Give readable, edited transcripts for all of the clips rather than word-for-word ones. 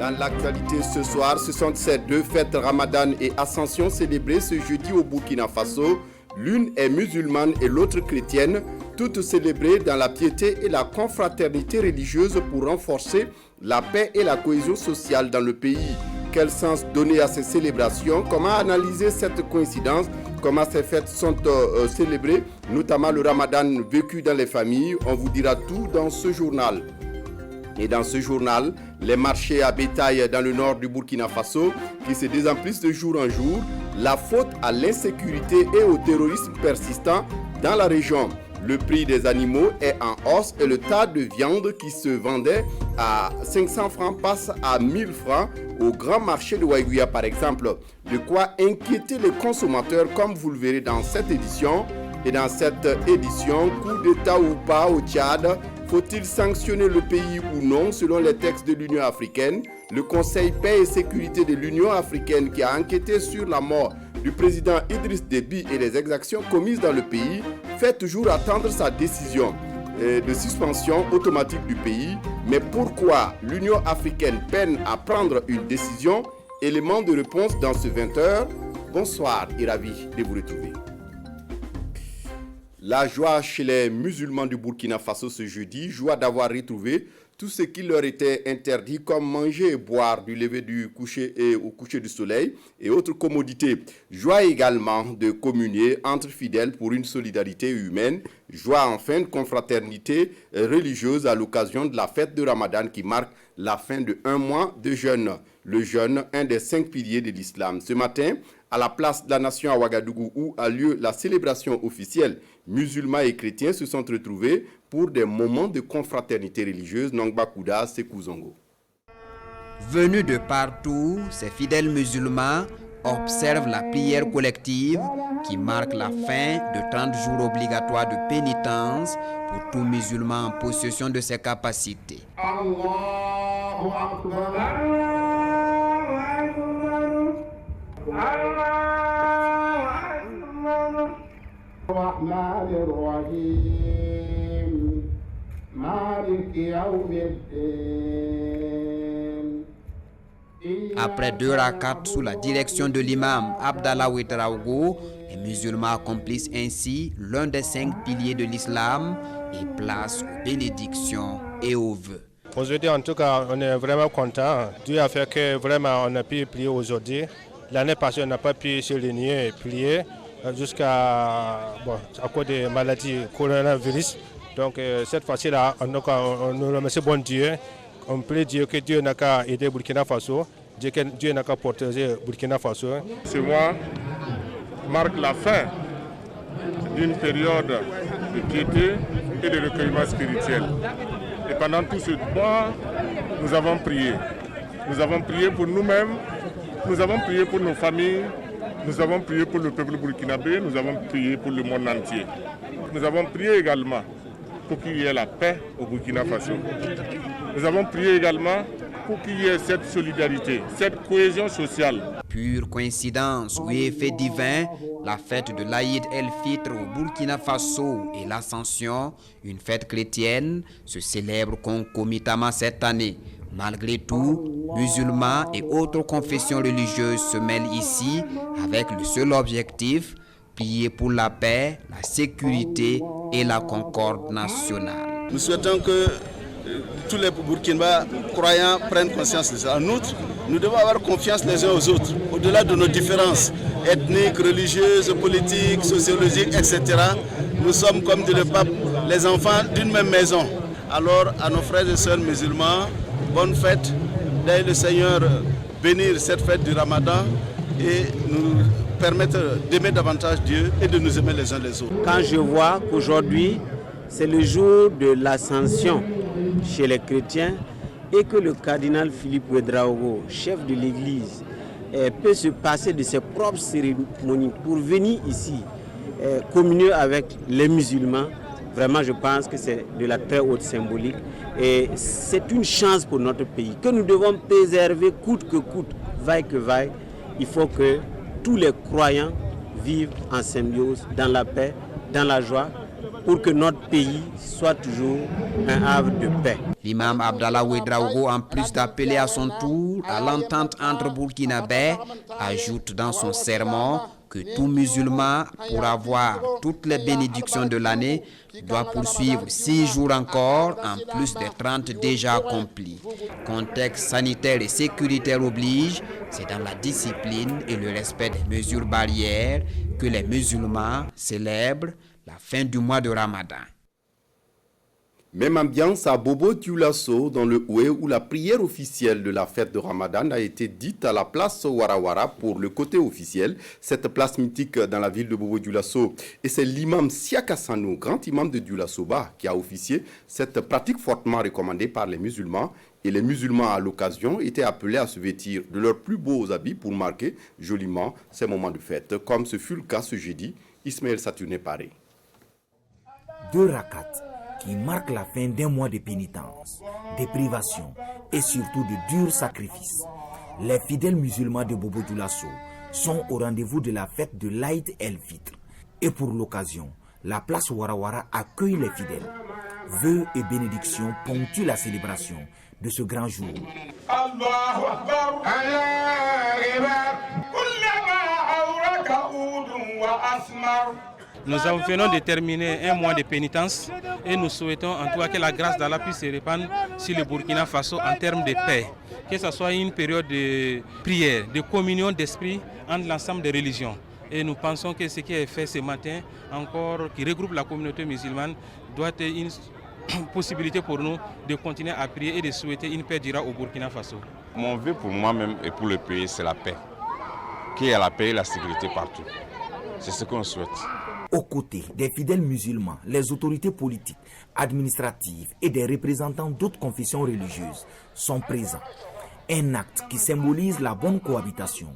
Dans l'actualité ce soir, ce sont ces deux fêtes Ramadan et Ascension célébrées ce jeudi au Burkina Faso. L'une est musulmane et l'autre chrétienne, toutes célébrées dans la piété et la confraternité religieuse pour renforcer la paix et la cohésion sociale dans le pays. Quel sens donner à ces célébrations? Comment analyser cette coïncidence? Comment ces fêtes sont célébrées, notamment le Ramadan vécu dans les familles? On vous dira tout dans ce journal. Et dans ce journal, les marchés à bétail dans le nord du Burkina Faso qui se désemplissent de jour en jour, la faute à l'insécurité et au terrorisme persistant dans la région. Le prix des animaux est en hausse et le tas de viande qui se vendait à 500 francs passe à 1000 francs au grand marché de Waiguya par exemple. De quoi inquiéter les consommateurs comme vous le verrez dans cette édition. Et dans cette édition, coup d'État ou pas au Tchad, faut-il sanctionner le pays ou non selon les textes de l'Union africaine? Le Conseil paix et sécurité de l'Union africaine qui a enquêté sur la mort du président Idriss Déby et les exactions commises dans le pays fait toujours attendre sa décision de suspension automatique du pays. Mais pourquoi l'Union africaine peine à prendre une décision? Élément de réponse dans ce 20h. Bonsoir et ravi de vous retrouver. La joie chez les musulmans du Burkina Faso ce jeudi, joie d'avoir retrouvé tout ce qui leur était interdit comme manger et boire du lever du coucher et au coucher du soleil et autres commodités. Joie également de communier entre fidèles pour une solidarité humaine. Joie enfin de confraternité religieuse à l'occasion de la fête de Ramadan qui marque la fin de un mois de jeûne. Le jeûne, un des 5 piliers de l'islam. Ce matin, à la place de la nation à Ouagadougou où a lieu la célébration officielle, musulmans et chrétiens se sont retrouvés pour des moments de confraternité religieuse. Nongba Kouda, Sekou Zongo. Venus de partout, ces fidèles musulmans observent la prière collective qui marque la fin de 30 jours obligatoires de pénitence pour tout musulman en possession de ses capacités. Allahu Akbar. Après 2 rakats sous la direction de l'imam Abdallah Ouedraogo, les musulmans accomplissent ainsi l'un des 5 piliers de l'islam et place aux bénédictions et aux vœux. Aujourd'hui, en tout cas, on est vraiment content. Dieu a fait que vraiment on a pu prier aujourd'hui. L'année passée, on n'a pas pu se réunir et prier à cause des maladies coronavirus. Donc cette fois-ci-là, on nous remercie bon Dieu. On prie Dieu que Dieu n'a qu'à aider Burkina Faso, Dieu n'a qu'à protéger Burkina Faso. Ce mois marque la fin d'une période de piété et de recueillement spirituel. Et pendant tout ce mois, nous avons prié. Nous avons prié pour nous-mêmes, nous avons prié pour nos familles, nous avons prié pour le peuple burkinabé, nous avons prié pour le monde entier. Nous avons prié également pour qu'il y ait la paix au Burkina Faso. Nous avons prié également pour qu'il y ait cette solidarité, cette cohésion sociale. Pure coïncidence ou effet divin, la fête de l'Aïd el-Fitr au Burkina Faso et l'Ascension, une fête chrétienne, se célèbre concomitamment cette année. Malgré tout, musulmans et autres confessions religieuses se mêlent ici avec le seul objectif, prier pour la paix, la sécurité et la concorde nationale. Nous souhaitons que tous les Burkinabés croyants prennent conscience de ça. En outre, nous devons avoir confiance les uns aux autres, au-delà de nos différences ethniques, religieuses, politiques, sociologiques, etc. Nous sommes, comme dit le pape, les enfants d'une même maison. Alors, à nos frères et sœurs musulmans, bonne fête, d'aller le Seigneur bénir cette fête du Ramadan et nous permettre d'aimer davantage Dieu et de nous aimer les uns les autres. Quand je vois qu'aujourd'hui, c'est le jour de l'ascension chez les chrétiens et que le cardinal Philippe Ouedraogo, chef de l'église, peut se passer de ses propres cérémonies pour venir ici communier avec les musulmans, vraiment je pense que c'est de la très haute symbolique et c'est une chance pour notre pays que nous devons préserver coûte que coûte, vaille que vaille. Il faut que tous les croyants vivent en symbiose, dans la paix, dans la joie, pour que notre pays soit toujours un havre de paix. L'imam Abdallah Ouedraogo, en plus d'appeler à son tour à l'entente entre Burkinabés, ajoute dans son sermon que tout musulman, pour avoir toutes les bénédictions de l'année, doit poursuivre 6 jours encore, en plus des 30 déjà accomplis. Contexte sanitaire et sécuritaire oblige, c'est dans la discipline et le respect des mesures barrières que les musulmans célèbrent la fin du mois de Ramadan. Même ambiance à Bobo Dioulasso dans le Houé où la prière officielle de la fête de Ramadan a été dite à la place Warawara pour le côté officiel, cette place mythique dans la ville de Bobo Dioulasso. Et c'est l'imam Siaka Sanou, grand imam de Dioulasso-Ba, qui a officié cette pratique fortement recommandée par les musulmans. Et les musulmans à l'occasion étaient appelés à se vêtir de leurs plus beaux habits pour marquer joliment ces moments de fête, comme ce fut le cas ce jeudi. Ismaël Saturné Paré. 2 rakats qui marquent la fin d'un mois de pénitence, de privation et surtout de durs sacrifices. Les fidèles musulmans de Bobo Dioulasso sont au rendez-vous de la fête de l'Aïd el-Fitr. Et pour l'occasion, la place Warawara accueille les fidèles. Vœux et bénédictions ponctuent la célébration de ce grand jour. Nous venons de terminer un mois de pénitence et nous souhaitons en tout cas que la grâce d'Allah puisse se répandre sur le Burkina Faso en termes de paix. Que ce soit une période de prière, de communion d'esprit entre l'ensemble des religions. Et nous pensons que ce qui est fait ce matin, encore, qui regroupe la communauté musulmane, doit être une possibilité pour nous de continuer à prier et de souhaiter une paix durable au Burkina Faso. Mon vœu pour moi-même et pour le pays, c'est la paix. Qu'il y ait la paix et la sécurité partout. C'est ce qu'on souhaite. Aux côtés des fidèles musulmans, les autorités politiques, administratives et des représentants d'autres confessions religieuses sont présents. Un acte qui symbolise la bonne cohabitation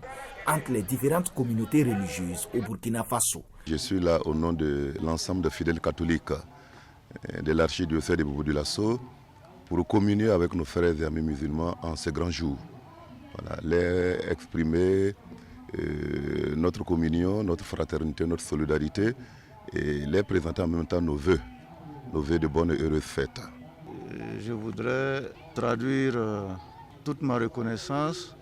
entre les différentes communautés religieuses au Burkina Faso. Je suis là au nom de l'ensemble des fidèles catholiques de l'archidiocèse de Bobo Dioulasso pour communier avec nos frères et amis musulmans en ce grand jour. Voilà, les exprimer notre communion, notre fraternité, notre solidarité et les présenter en même temps nos vœux de bonnes et heureuses fêtes. Je voudrais traduire toute ma reconnaissance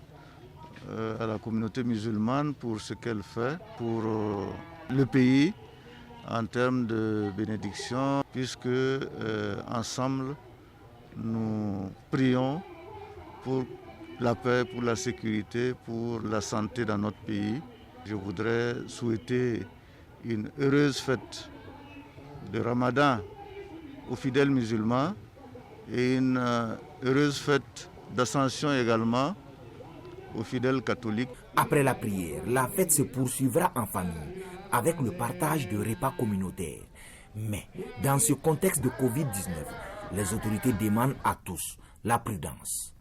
à la communauté musulmane pour ce qu'elle fait pour le pays en termes de bénédiction, puisque ensemble nous prions pour la paix, pour la sécurité, pour la santé dans notre pays. Je voudrais souhaiter une heureuse fête de Ramadan aux fidèles musulmans et une heureuse fête d'Ascension également aux fidèles catholiques. Après la prière, la fête se poursuivra en famille avec le partage de repas communautaires. Mais dans ce contexte de Covid-19, les autorités demandent à tous la prudence.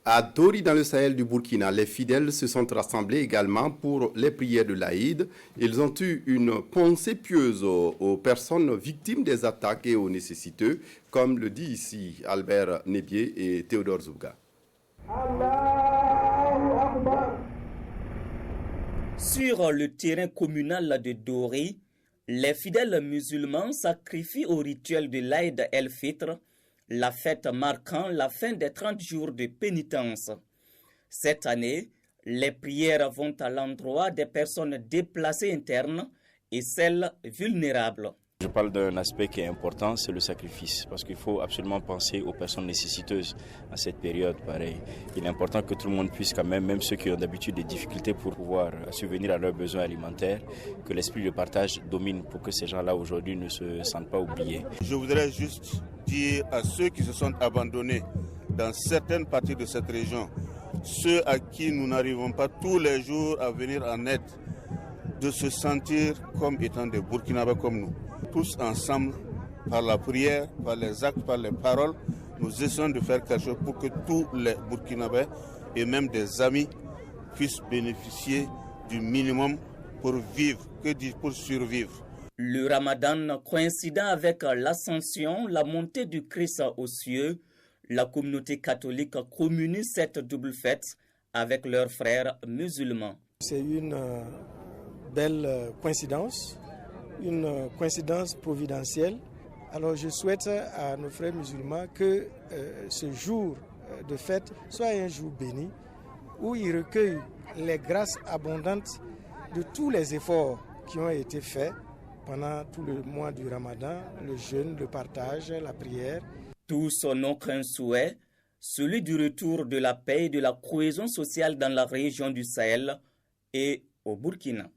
À Dori, dans le Sahel du Burkina, les fidèles se sont rassemblés également pour les prières de l'Aïd. Ils ont eu une pensée pieuse aux personnes victimes des attaques et aux nécessiteux, comme le dit ici Albert Nebier et Théodore Zouga. Sur le terrain communal de Dori, les fidèles musulmans sacrifient au rituel de l'Aïd el-Fitr, la fête marquant la fin des 30 jours de pénitence. Cette année, les prières vont à l'endroit des personnes déplacées internes et celles vulnérables. Je parle d'un aspect qui est important, c'est le sacrifice, parce qu'il faut absolument penser aux personnes nécessiteuses à cette période. Pareil, il est important que tout le monde puisse quand même ceux qui ont d'habitude des difficultés pour pouvoir subvenir à leurs besoins alimentaires, que l'esprit de partage domine pour que ces gens-là aujourd'hui ne se sentent pas oubliés. Je voudrais juste dire à ceux qui se sont abandonnés dans certaines parties de cette région, ceux à qui nous n'arrivons pas tous les jours à venir en aide, de se sentir comme étant des Burkinabés comme nous. Tous ensemble, par la prière, par les actes, par les paroles, nous essayons de faire quelque chose pour que tous les Burkinabés et même des amis puissent bénéficier du minimum pour vivre, pour survivre. Le Ramadan coïncidant avec l'ascension, la montée du Christ aux cieux, la communauté catholique communie cette double fête avec leurs frères musulmans. C'est une belle coïncidence une coïncidence providentielle. Alors je souhaite à nos frères musulmans que ce jour de fête soit un jour béni où ils recueillent les grâces abondantes de tous les efforts qui ont été faits pendant tout le mois du Ramadan, le jeûne, le partage, la prière. Tous n'ont qu'un souhait, celui du retour de la paix et de la cohésion sociale dans la région du Sahel et au Burkina.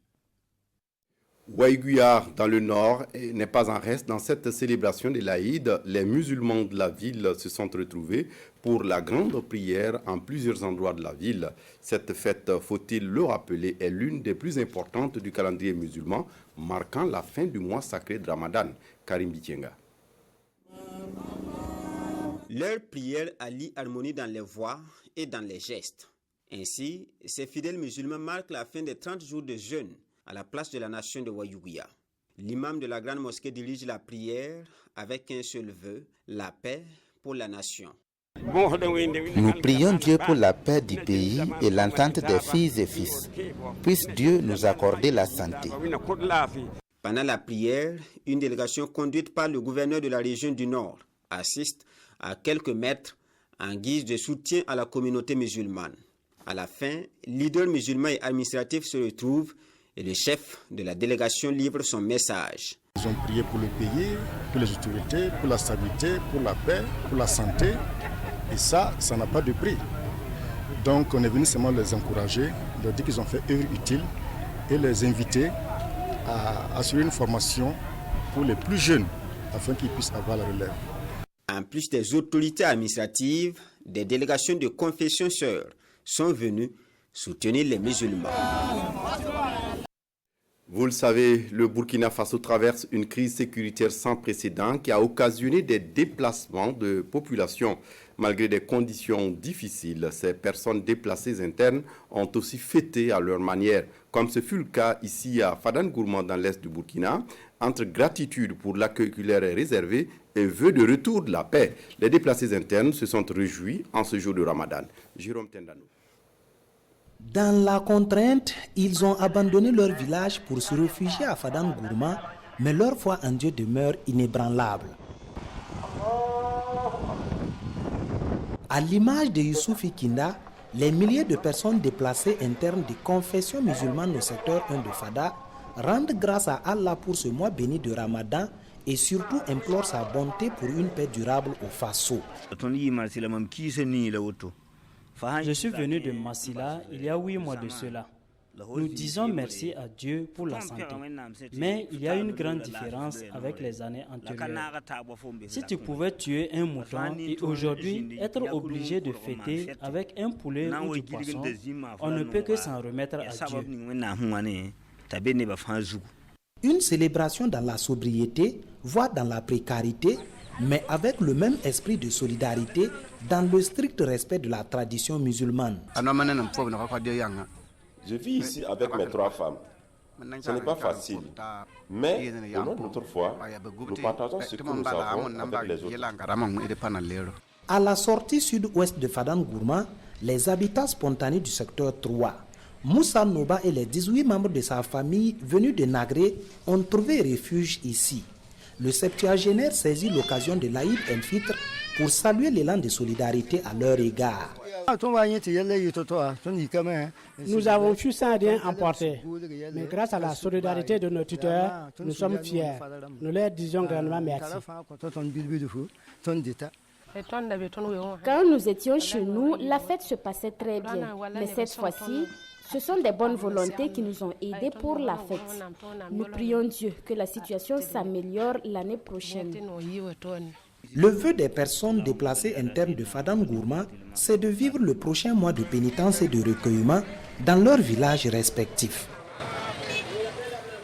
Ouaïguya, dans le nord, n'est pas en reste. Dans cette célébration de l'Aïd, les musulmans de la ville se sont retrouvés pour la grande prière en plusieurs endroits de la ville. Cette fête, faut-il le rappeler, est l'une des plus importantes du calendrier musulman, marquant la fin du mois sacré de Ramadan. Karim Bitienga. Leur prière allie harmonie dans les voix et dans les gestes. Ainsi, ces fidèles musulmans marquent la fin des 30 jours de jeûne à la place de la nation de Ouaïguya. L'imam de la grande mosquée dirige la prière avec un seul vœu, la paix pour la nation. Nous prions Dieu pour la paix du pays et l'entente des filles et fils. Puisse Dieu nous accorder la santé. Pendant la prière, une délégation conduite par le gouverneur de la région du Nord assiste à quelques mètres en guise de soutien à la communauté musulmane. À la fin, leaders musulmans et administratifs se retrouvent et le chef de la délégation livre son message. Ils ont prié pour le pays, pour les autorités, pour la stabilité, pour la paix, pour la santé. Et ça n'a pas de prix. Donc on est venu seulement les encourager, leur dire qu'ils ont fait œuvre utile et les inviter à assurer une formation pour les plus jeunes afin qu'ils puissent avoir la relève. En plus des autorités administratives, des délégations de confession sœurs sont venues soutenir les musulmans. Vous le savez, le Burkina Faso traverse une crise sécuritaire sans précédent qui a occasionné des déplacements de population. Malgré des conditions difficiles, ces personnes déplacées internes ont aussi fêté à leur manière, comme ce fut le cas ici à Fadan-Gourma dans l'est du Burkina, entre gratitude pour l'accueil qui leur est réservé et vœu de retour de la paix. Les déplacés internes se sont réjouis en ce jour de Ramadan. Jérôme Tendano. Dans la contrainte, ils ont abandonné leur village pour se réfugier à Fadan-Gourma, mais leur foi en Dieu demeure inébranlable. À l'image de Youssouf Ikinda, les milliers de personnes déplacées internes de confession musulmane au secteur 1 de Fada rendent grâce à Allah pour ce mois béni de Ramadan et surtout implorent sa bonté pour une paix durable au Faso. Je suis venu de Massila il y a 8 mois de cela. Nous disons merci à Dieu pour la santé. Mais il y a une grande différence avec les années antérieures. Si tu pouvais tuer un mouton et aujourd'hui être obligé de fêter avec un poulet ou du poisson, on ne peut que s'en remettre à Dieu. Une célébration dans la sobriété, voire dans la précarité, mais avec le même esprit de solidarité dans le strict respect de la tradition musulmane. Je vis ici avec mes 3 femmes. Ce n'est pas facile. Mais au nom de notre foi, nous partageons ce que nous avons avec les autres. À la sortie sud-ouest de Fadan-Gourma, les habitats spontanés du secteur 3, Moussa Noba et les 18 membres de sa famille venus de Nagré ont trouvé refuge ici. Le septuagénaire saisit l'occasion de l'Aïd el-Fitr pour saluer l'élan de solidarité à leur égard. Nous avons fui sans rien emporter, mais grâce à la solidarité de nos tuteurs, nous sommes fiers. Nous leur disons grandement merci. Quand nous étions chez nous, la fête se passait très bien. Mais cette fois-ci, ce sont des bonnes volontés qui nous ont aidés pour la fête. Nous prions Dieu que la situation s'améliore l'année prochaine. Le vœu des personnes déplacées internes de Fadan-Gourma, c'est de vivre le prochain mois de pénitence et de recueillement dans leurs villages respectifs.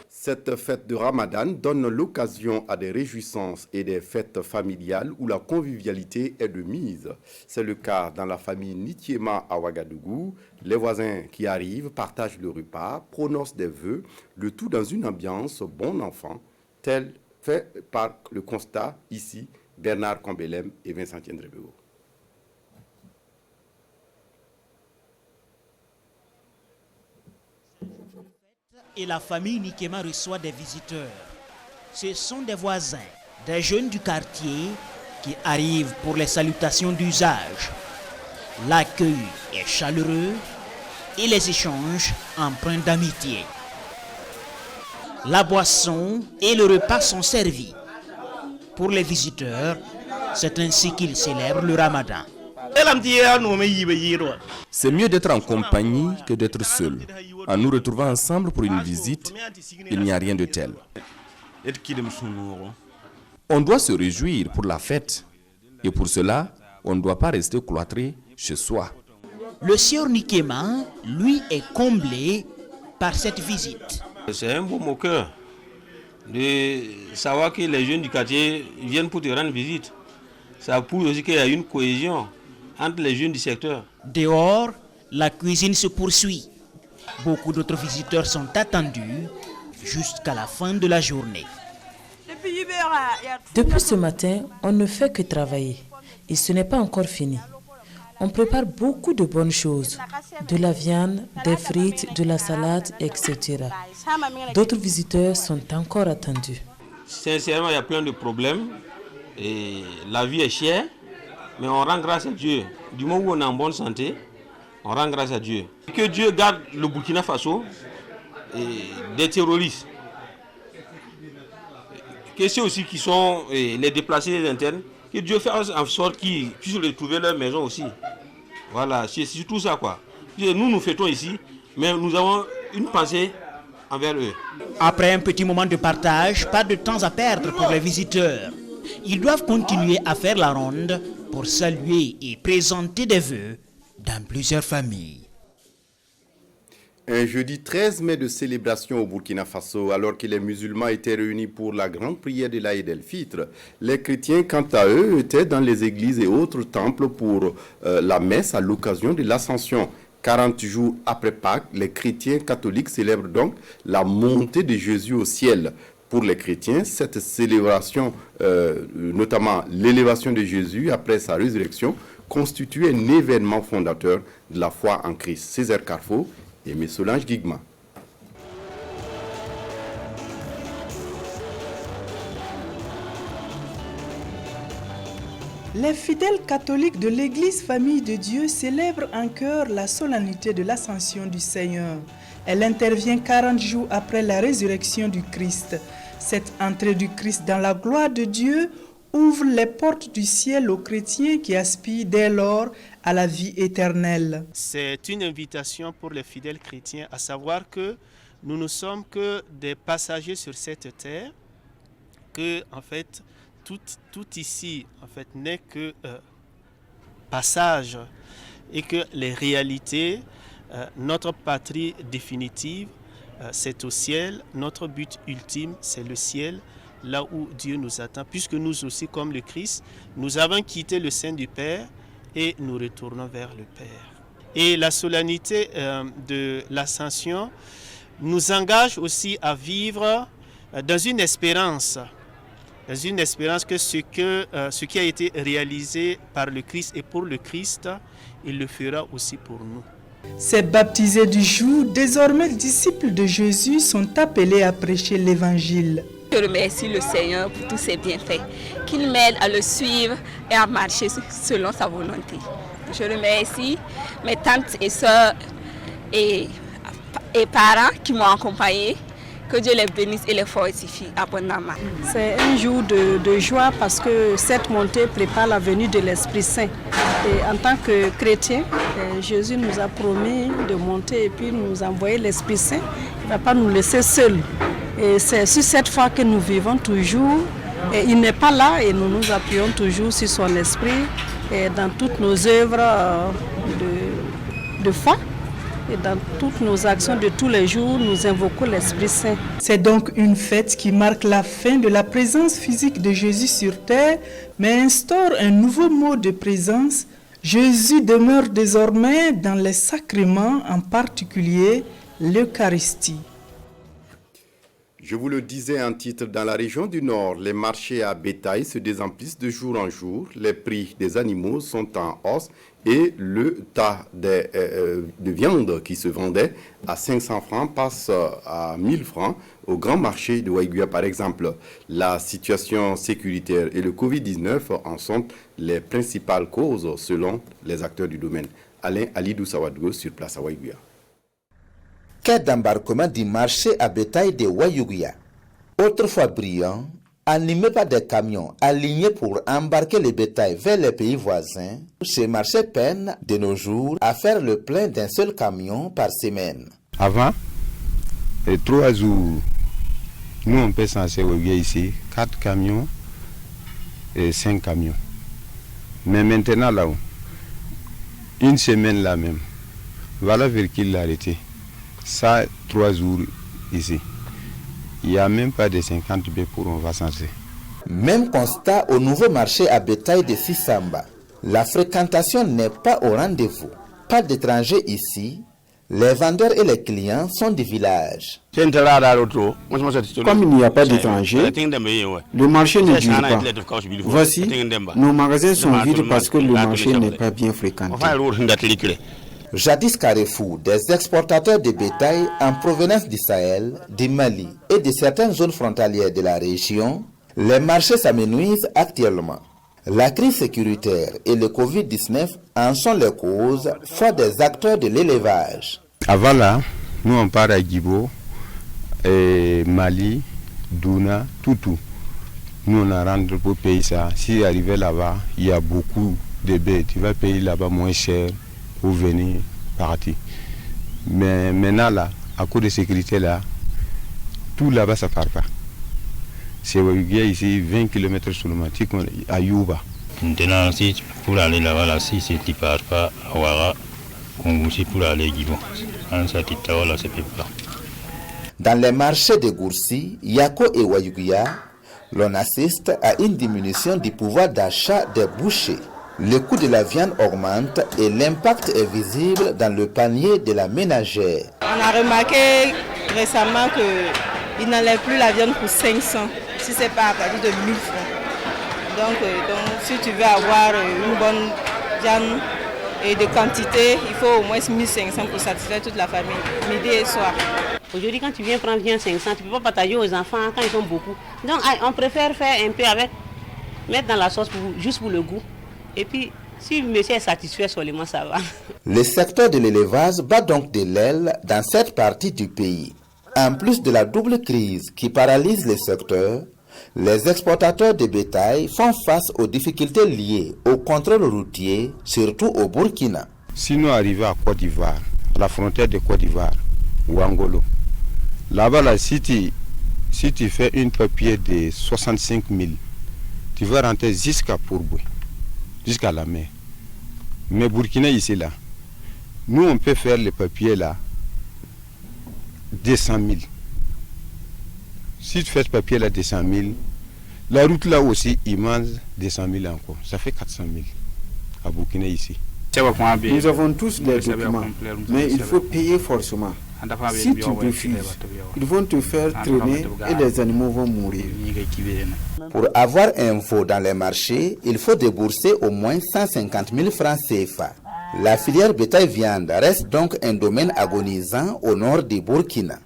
Cette fête de Ramadan donne l'occasion à des réjouissances et des fêtes familiales où la convivialité est de mise. C'est le cas dans la famille Nitiema à Ouagadougou. Les voisins qui arrivent partagent le repas, prononcent des vœux, le tout dans une ambiance bon enfant, tel fait par le constat ici Bernard Combelem et Vincent Tiendrebego. Et la famille Nikema reçoit des visiteurs. Ce sont des voisins, des jeunes du quartier qui arrivent pour les salutations d'usage. L'accueil est chaleureux et les échanges empreints d'amitié. La boisson et le repas sont servis. Pour les visiteurs, c'est ainsi qu'ils célèbrent le Ramadan. C'est mieux d'être en compagnie que d'être seul. En nous retrouvant ensemble pour une visite, il n'y a rien de tel. On doit se réjouir pour la fête. Et pour cela, on ne doit pas rester cloîtré chez soi. Le sieur Nikema, lui, est comblé par cette visite. C'est un beau moqueur de savoir que les jeunes du quartier viennent pour te rendre visite. Ça prouve aussi qu'il y a une cohésion entre les jeunes du secteur. Dehors, la cuisine se poursuit. Beaucoup d'autres visiteurs sont attendus jusqu'à la fin de la journée. Depuis ce matin, on ne fait que travailler. Et ce n'est pas encore fini. On prépare beaucoup de bonnes choses. De la viande, des frites, de la salade, etc. D'autres visiteurs sont encore attendus. Sincèrement, il y a plein de problèmes. Et la vie est chère. Mais on rend grâce à Dieu. Du moment où on est en bonne santé, on rend grâce à Dieu. Que Dieu garde le Burkina Faso des terroristes. Que ceux aussi qui sont les déplacés les internes, que Dieu fasse en sorte qu'ils puissent retrouver leur maison aussi. Voilà, c'est surtout ça quoi. Nous fêtons ici, mais nous avons une pensée envers eux. Après un petit moment de partage, pas de temps à perdre pour les visiteurs. Ils doivent continuer à faire la ronde pour saluer et présenter des vœux dans plusieurs familles. Un jeudi 13 mai de célébration au Burkina Faso, alors que les musulmans étaient réunis pour la grande prière de l'Aïd el-Fitr. Les chrétiens, quant à eux, étaient dans les églises et autres temples pour la messe à l'occasion de l'Ascension. 40 jours après Pâques, les chrétiens catholiques célèbrent donc la montée de Jésus au ciel. Pour les chrétiens, cette célébration, notamment l'élévation de Jésus après sa résurrection, constitue un événement fondateur de la foi en Christ. Césaire Carrefour et M. Solange Guigma. Les fidèles catholiques de l'Église Famille de Dieu célèbrent en chœur la solennité de l'Ascension du Seigneur. Elle intervient 40 jours après la résurrection du Christ. Cette entrée du Christ dans la gloire de Dieu ouvre les portes du ciel aux chrétiens qui aspirent dès lors à la vie éternelle. C'est une invitation pour les fidèles chrétiens à savoir que nous ne sommes que des passagers sur cette terre, que en fait tout ici en fait n'est que passage et que les réalités, notre patrie définitive, c'est au ciel, notre but ultime c'est le ciel, là où Dieu nous attend, puisque nous aussi comme le Christ, nous avons quitté le sein du Père et nous retournons vers le Père. Et la solennité de l'Ascension nous engage aussi à vivre dans une espérance que ce qui a été réalisé par le Christ et pour le Christ, il le fera aussi pour nous. Ces baptisés du jour, désormais disciples de Jésus, sont appelés à prêcher l'Évangile. Je remercie le Seigneur pour tous ses bienfaits, qu'il m'aide à le suivre et à marcher selon sa volonté. Je remercie mes tantes et sœurs et parents qui m'ont accompagné. Que Dieu les bénisse et les fortifie abondamment. C'est un jour de joie parce que cette montée prépare la venue de l'Esprit Saint. Et en tant que chrétiens, Jésus nous a promis de monter et puis nous envoyer l'Esprit Saint. Il ne va pas nous laisser seuls. Et c'est sur cette foi que nous vivons toujours. Et il n'est pas là et nous nous appuyons toujours sur son esprit et dans toutes nos œuvres de foi. Et dans toutes nos actions de tous les jours, nous invoquons l'Esprit Saint. C'est donc une fête qui marque la fin de la présence physique de Jésus sur terre, mais instaure un nouveau mode de présence. Jésus demeure désormais dans les sacrements, en particulier l'Eucharistie. Je vous le disais en titre, dans la région du Nord, les marchés à bétail se désemplissent de jour en jour. Les prix des animaux sont en hausse et le tas de viande qui se vendait à 500 francs passe à 1000 francs au grand marché de Waiguia par exemple. La situation sécuritaire et le Covid-19 en sont les principales causes selon les acteurs du domaine. Alain Alidou Sawadgo sur place à Waiguia. Quai d'embarquement du marché à bétail de Waiguia. Autrefois brillant, animé par des camions alignés pour embarquer le bétail vers les pays voisins, ce marché peine de nos jours à faire le plein d'un seul camion par semaine. Avant, 3 jours, nous on peut censer ici 4 camions et 5 camions. Mais maintenant là, une semaine là même, voilà vers qui l'a arrêté. Ça, 3 jours ici. Il n'y a même pas de 50 baies pour on va censer. Même constat au nouveau marché à bétail de Sissamba. La fréquentation n'est pas au rendez-vous. Pas d'étrangers ici. Les vendeurs et les clients sont du village. Comme il n'y a pas d'étrangers, le marché ne dure pas. Voici, nos magasins sont vides parce que le marché n'est pas bien fréquenté. Jadis carrefour des exportateurs de bétail en provenance du Sahel, du Mali et de certaines zones frontalières de la région, les marchés s'amenuisent actuellement. La crise sécuritaire et le Covid-19 en sont les causes, faute des acteurs de l'élevage. Avant là, nous on part à Guibo, Mali, Douna, tout. Nous on a rendu pour payer ça. Si arrivé là-bas, il y a beaucoup de bêtes. Tu vas payer là-bas moins cher pour venir partir. Mais maintenant là, à cause de sécurité là, tout là-bas ça part pas. C'est ici 20 km seulement, à Yuba. Maintenant, si pour aller là-bas, là, si tu ne pars pas à Ouara, on aussi pour aller à Guibo. Dans les marchés de Goursi, Yako et Waiguia, l'on assiste à une diminution du pouvoir d'achat des bouchers. Le coût de la viande augmente et l'impact est visible dans le panier de la ménagère. On a remarqué récemment qu'il n'enlève plus la viande pour 500, si ce n'est pas à partir de 1000 francs. Donc, si tu veux avoir une bonne viande et de quantité, il faut au moins 1500 pour satisfaire toute la famille, midi et soir. Aujourd'hui, quand tu viens prendre viande 500, tu ne peux pas partager aux enfants quand ils sont beaucoup. Donc, on préfère faire un peu avec, mettre dans la sauce juste pour le goût. Et puis, si le monsieur est satisfait seulement, ça va. Le secteur de l'élevage bat donc de l'aile dans cette partie du pays. En plus de la double crise qui paralyse le secteur, les exportateurs de bétail font face aux difficultés liées au contrôle routier, surtout au Burkina. Si nous arrivons à Côte d'Ivoire, à la frontière de Côte d'Ivoire, ou Angolo, là-bas, là, si tu fais une papier de 65 000, tu vas rentrer jusqu'à Pourboué, jusqu'à la mer. Mais Burkina, ici, là, nous, on peut faire les papiers, là, 200 000. Si tu fais ce papier, là, 200 000, la route, là aussi, immense, 200 000 encore. Ça fait 400 000 à Burkina, ici. Nous avons tous les documents, mais il faut payer forcément. Si tu refuses, ils vont te faire traîner et les animaux vont mourir. Pour avoir un veau dans les marchés, il faut débourser au moins 150 000 francs CFA. La filière bétail-viande reste donc un domaine agonisant au nord du Burkina.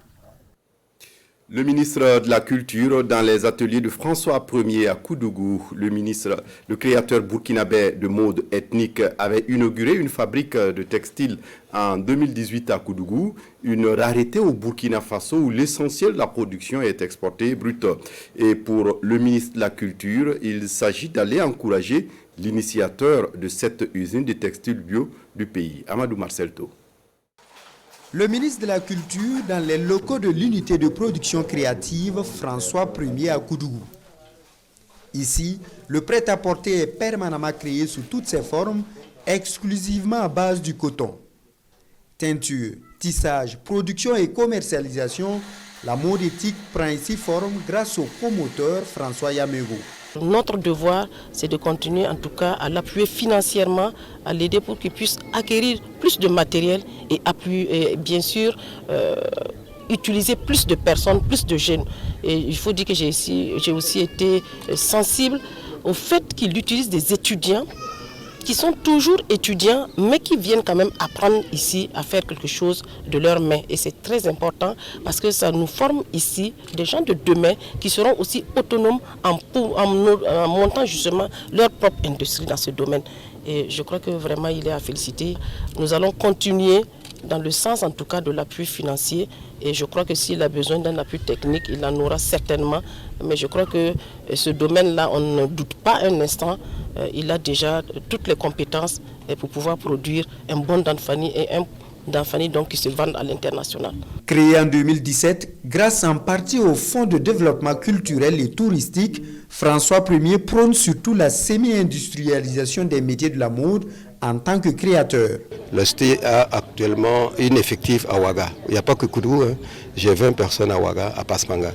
Le ministre de la Culture dans les ateliers de François Ier à Koudougou, le créateur burkinabé de mode ethnique avait inauguré une fabrique de textiles en 2018 à Koudougou, une rareté au Burkina Faso où l'essentiel de la production est exportée brute. Et pour le ministre de la Culture, il s'agit d'aller encourager l'initiateur de cette usine de textiles bio du pays, Amadou Marcelto. Le ministre de la Culture dans les locaux de l'unité de production créative François Ier à Koudougou. Ici, le prêt-à-porter est permanemment créé sous toutes ses formes, exclusivement à base du coton. Teinture, tissage, production et commercialisation, la mode éthique prend ici forme grâce au promoteur François Yamego. Notre devoir, c'est de continuer en tout cas à l'appuyer financièrement, à l'aider pour qu'il puisse acquérir plus de matériel et bien sûr utiliser plus de personnes, plus de jeunes. Et il faut dire que j'ai aussi été sensible au fait qu'il utilise des étudiants qui sont toujours étudiants, mais qui viennent quand même apprendre ici à faire quelque chose de leurs mains. Et c'est très important parce que ça nous forme ici des gens de demain qui seront aussi autonomes en montant justement leur propre industrie dans ce domaine. Et je crois que vraiment il est à féliciter. Nous allons continuer dans le sens en tout cas de l'appui financier. Et je crois que s'il a besoin d'un appui technique, il en aura certainement. Mais je crois que ce domaine-là, on ne doute pas un instant. Il a déjà toutes les compétences pour pouvoir produire un bon Danfani et un Danfani donc qui se vendent à l'international. Créé en 2017, grâce en partie au Fonds de développement culturel et touristique, François Ier prône surtout la semi-industrialisation des métiers de la mode en tant que créateur. Le STI a actuellement une effectif à Ouaga. Il n'y a pas que Koudou, hein. J'ai 20 personnes à Ouaga, à Pasmanga.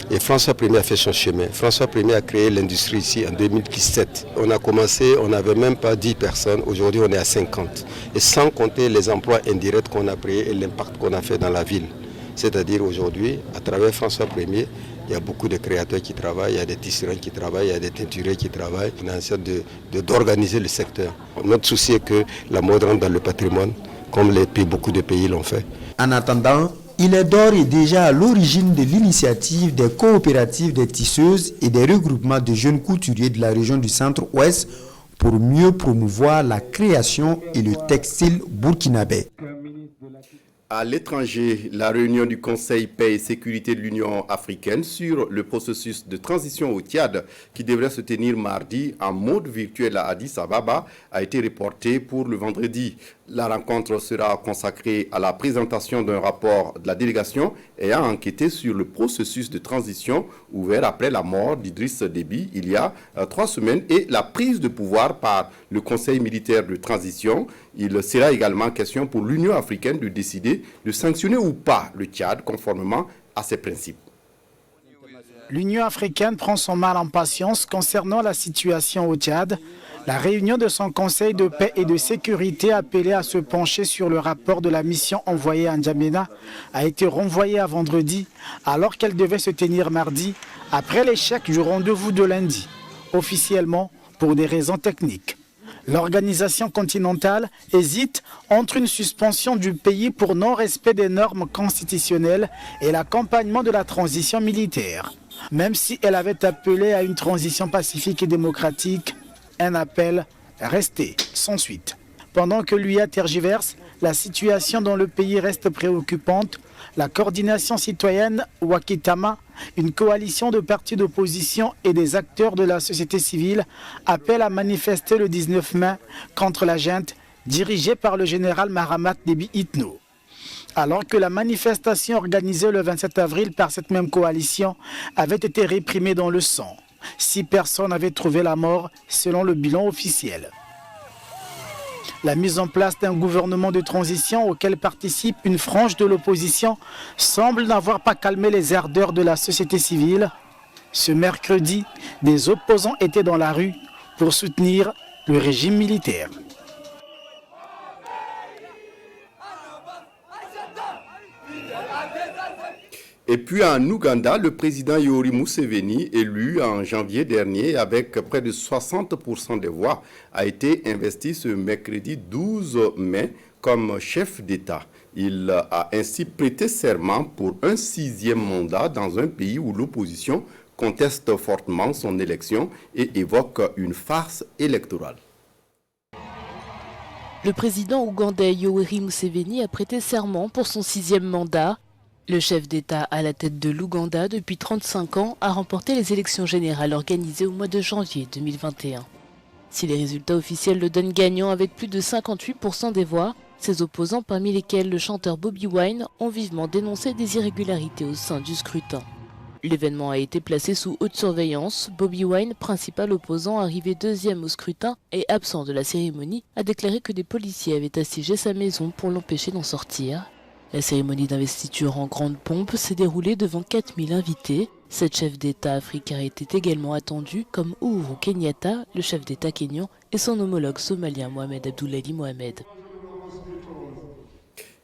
Et François Ier a fait son chemin. François Ier a créé l'industrie ici en 2017. On a commencé, on n'avait même pas 10 personnes. Aujourd'hui, on est à 50. Et sans compter les emplois indirects qu'on a créés et l'impact qu'on a fait dans la ville. C'est-à-dire aujourd'hui, à travers François Ier, il y a beaucoup de créateurs qui travaillent, il y a des tisserands qui travaillent, il y a des teinturiers qui travaillent. On essaie d'organiser le secteur. Notre souci est que la mode rentre dans le patrimoine, comme beaucoup de pays l'ont fait. En attendant, il est d'ores et déjà à l'origine de l'initiative des coopératives des tisseuses et des regroupements de jeunes couturiers de la région du centre-ouest pour mieux promouvoir la création et le textile burkinabé. À l'étranger, la réunion du Conseil paix et sécurité de l'Union africaine sur le processus de transition au Tchad qui devrait se tenir mardi en mode virtuel à Addis Ababa a été reportée pour le vendredi. La rencontre sera consacrée à la présentation d'un rapport de la délégation ayant enquêté sur le processus de transition ouvert après la mort d'Idriss Déby il y a 3 semaines et la prise de pouvoir par le Conseil militaire de transition. Il sera également question pour l'Union africaine de décider de sanctionner ou pas le Tchad conformément à ses principes. L'Union africaine prend son mal en patience concernant la situation au Tchad. La réunion de son Conseil de paix et de sécurité appelée à se pencher sur le rapport de la mission envoyée à N'Djamena a été renvoyée à vendredi alors qu'elle devait se tenir mardi après l'échec du rendez-vous de lundi, officiellement pour des raisons techniques. L'organisation continentale hésite entre une suspension du pays pour non-respect des normes constitutionnelles et l'accompagnement de la transition militaire. Même si elle avait appelé à une transition pacifique et démocratique, un appel resté sans suite. Pendant que l'UA tergiverse, la situation dans le pays reste préoccupante. La coordination citoyenne Wakitama, une coalition de partis d'opposition et des acteurs de la société civile, appelle à manifester le 19 mai contre la junte dirigée par le général Mahamat Déby Itno. Alors que la manifestation organisée le 27 avril par cette même coalition avait été réprimée dans le sang. 6 personnes avaient trouvé la mort selon le bilan officiel. La mise en place d'un gouvernement de transition auquel participe une frange de l'opposition semble n'avoir pas calmé les ardeurs de la société civile. Ce mercredi, des opposants étaient dans la rue pour soutenir le régime militaire. Et puis en Ouganda, le président Yoweri Museveni, élu en janvier dernier avec près de 60% des voix, a été investi ce mercredi 12 mai comme chef d'État. Il a ainsi prêté serment pour un 6e mandat dans un pays où l'opposition conteste fortement son élection et évoque une farce électorale. Le président ougandais Yoweri Museveni a prêté serment pour son 6e mandat. Le chef d'État à la tête de l'Ouganda depuis 35 ans a remporté les élections générales organisées au mois de janvier 2021. Si les résultats officiels le donnent gagnant avec plus de 58% des voix, ses opposants, parmi lesquels le chanteur Bobi Wine, ont vivement dénoncé des irrégularités au sein du scrutin. L'événement a été placé sous haute surveillance. Bobi Wine, principal opposant arrivé 2e au scrutin et absent de la cérémonie, a déclaré que des policiers avaient assiégé sa maison pour l'empêcher d'en sortir. La cérémonie d'investiture en grande pompe s'est déroulée devant 4000 invités. 7 chefs d'État africains étaient également attendus, comme Uhuru Kenyatta, le chef d'État kényan, et son homologue somalien Mohamed Abdullahi Mohamed.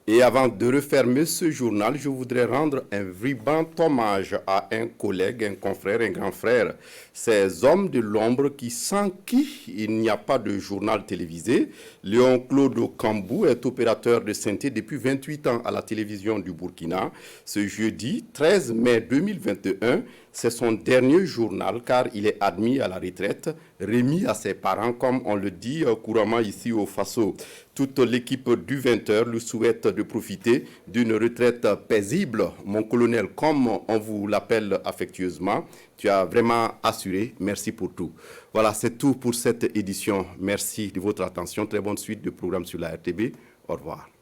Et avant de refermer ce journal, je voudrais rendre un vibrant hommage à un collègue, un confrère, un grand frère. Ces hommes de l'ombre sans qui il n'y a pas de journal télévisé. Léon Claude Kambou est opérateur de synthé depuis 28 ans à la télévision du Burkina. Ce jeudi 13 mai 2021, c'est son dernier journal car il est admis à la retraite, remis à ses parents comme on le dit couramment ici au Faso. Toute l'équipe du 20h lui souhaite de profiter d'une retraite paisible. Mon colonel, comme on vous l'appelle affectueusement, tu as vraiment assuré. Merci pour tout. Voilà, c'est tout pour cette édition. Merci de votre attention. Très bonne suite de programme sur la RTB. Au revoir.